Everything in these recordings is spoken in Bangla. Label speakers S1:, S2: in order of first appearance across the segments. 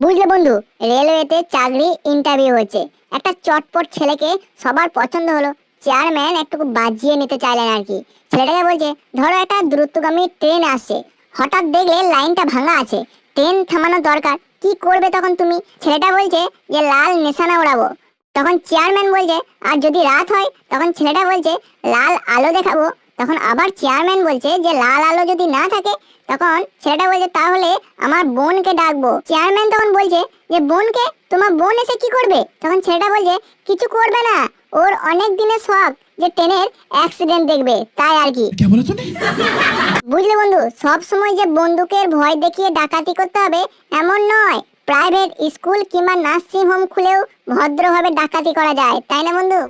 S1: বুঝলে বন্ধু, রেলওয়েতে চাকরি ইন্টারভিউ হচ্ছে। একটা চটপট ছেলেকে সবার পছন্দ হলো। চেয়ারম্যান একটু বাজিয়ে নিতে চাইলেন আর কি। ছেলেটাকে বলছে, ধরো একটা দ্রুতগামী ট্রেন আসছে, হঠাৎ দেখলে লাইনটা ভাঙা আছে, ট্রেন থামানো দরকার, কি করবে তখন তুমি? ছেলেটা বলছে যে লাল নিশানা উড়াবো। তখন চেয়ারম্যান বলছে, আর যদি রাত হয়? তখন ছেলেটা বলছে লাল আলো দেখাবো। তখন আবার চেয়ারম্যান বলছে যে লাল আলো যদি না থাকে, তখন ছেলেটা বলছে তাহলে আমার বোনকে ডাকবো। চেয়ারম্যান তখন বলছে যে বোনকে? তোমার বোন এসে কি করবে? তখন ছেলেটা বলছে কিছু করবে না, ওর অনেক দিনের শখ যে ট্রেনের অ্যাক্সিডেন্ট দেখবে, তাই আর কি। বুঝলে বন্ধু, সব সময় যে বন্দুকের ভয় দেখিয়ে ডাকাতি করতে হবে এমন নয়। প্রাইভেট স্কুল কিংবা নার্সিং হোম খুলেও ভদ্রভাবে ডাকাতি করা যায়, তাই না বন্ধু?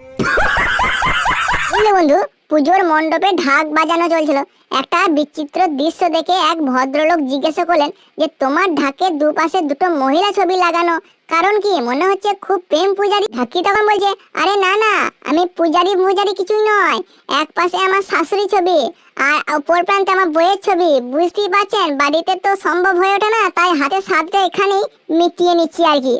S1: বুঝলে বন্ধু, পুজোর মণ্ডপে ঢাক বাজানো চলছিল। একটা বিচিত্র দৃশ্য দেখে এক ভদ্রলোক জিজ্ঞাসা করলেন যে তোমার ঢাকের দুপাশে দুটো মহিলা ছবি লাগানো, কারণ কি? মনে হচ্ছে খুব প্রেম পূজারী। ঢাকি তখন বলছে, আরে না না, আমি পূজারী কিছুই নয়, এক পাশে আমার শাশুড়ি ছবি আর অপর প্রান্তে আমার বইয়ের ছবি। বুঝতেই পারছেন, বাড়িতে তো সম্ভব হয়ে ওঠে না, তাই হাতের সাথে এখানেই মিটিয়ে নিচ্ছি আর কি।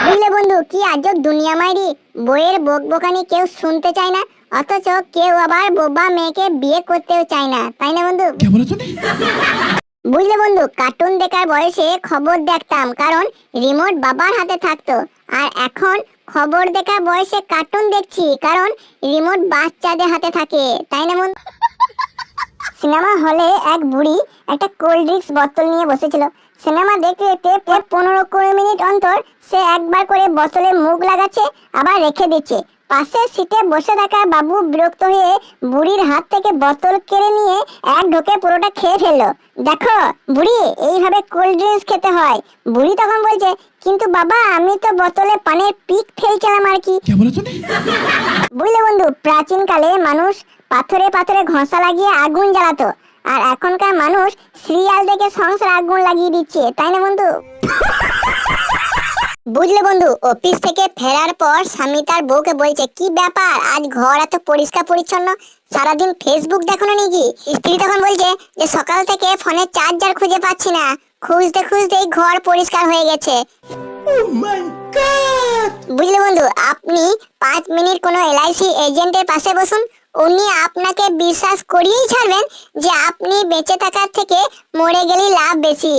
S1: বুঝলে বন্ধু, কি আজব দুনিয়া মাইরি। বইয়ের বকবকানি কেউ শুনতে চায় না, অথচ কেউ আবার বোবা মেয়েকে বিয়ে করতেও চায় না, তাই না বন্ধু? বুঝলে বন্ধু, কার্টুন দেখার বয়সে খবর দেখতাম, কারণ রিমোট বাবার হাতে থাকতো। আর এখন খবর দেখার বয়সে কার্টুন দেখছি, কারণ রিমোট বাচ্চাদের হাতে থাকে, তাই না বন্ধু? সিনেমা হলে এক বুড়ি একটা কোল্ড ড্রিঙ্কস বোতল নিয়ে বসেছিল। সিনেমা দেখতে দেখতে 15-20 মিনিট অন্তর সে একবার করে বোতলে মুখ লাগাচ্ছে, আবার রেখে দিচ্ছে। পাশের সিটে বসে থাকা বাবু বিরক্ত হয়ে বুড়ির হাত থেকে বোতল কেড়ে নিয়ে এক ঢোকে পুরোটা খেয়ে ফেললো। দেখো বুড়ি, এইভাবে কোল্ড ড্রিঙ্কস খেতে হয়। বুড়ি তখন বলছে, কিন্তু বাবা আমি তো বোতলে পানির পিক ফেলছিলাম আর কি। বুঝলে বন্ধু, প্রাচীন কালে মানুষ পাথরে পাথরে ঘষা লাগিয়ে আগুন জ্বালাতো, আর এখনকার মানুষ সিরিয়াল দেখে সংসার আগুন লাগিয়ে দিচ্ছে, তাই না বন্ধু? বুঝলে বন্ধু, অফিস থেকে ফেরার পর স্বামী তার বউকে বলছে, কি ব্যাপার আজ ঘর এত পরিষ্কার পরিচ্ছন্ন, সারাদিন ফেসবুক দেখো না নাকি? স্ত্রী তখন বলছে যে সকাল থেকে ফোনের চার্জার খুঁজে পাচ্ছি না, খুঁজতে খুঁজতেই ঘর পরিষ্কার হয়ে গেছে। বুঝলে বন্ধু, আপনি 5 মিনিট কোনো এলআইসি এজেন্টের পাশে বসুন, উনি আপনাকে বিশ্বাস করিয়েই ছাড়বেন যে আপনি বেঁচে থাকার থেকে মরে গেলেই লাভ বেশি।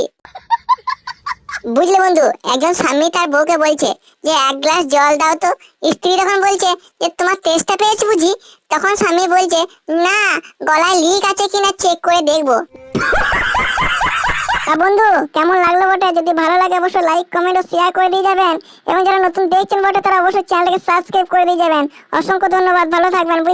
S1: বুঝলে বন্ধু, একজন স্বামী তার বউকে বলছে যে 1 গ্লাস জল দাও তো। স্ত্রী তখন বলছে যে তোমার তেষ্টা পেয়েছে বুঝি? তখন স্বামী বলছে, না, গলায় লিক আছে কিনা চেক করে দেখবো। বন্ধু, কেমন লাগলো বটে? যদি ভালো লাগে অবশ্যই লাইক কমেন্ট ও শেয়ার করে দিয়ে যাবেন, এবং যারা নতুন দেখছেন বটে তারা অবশ্যই চ্যানেলটাকে সাবস্ক্রাইব করে দিয়ে যাবেন। অসংখ্য ধন্যবাদ, ভালো থাকবেন। বুঝলে।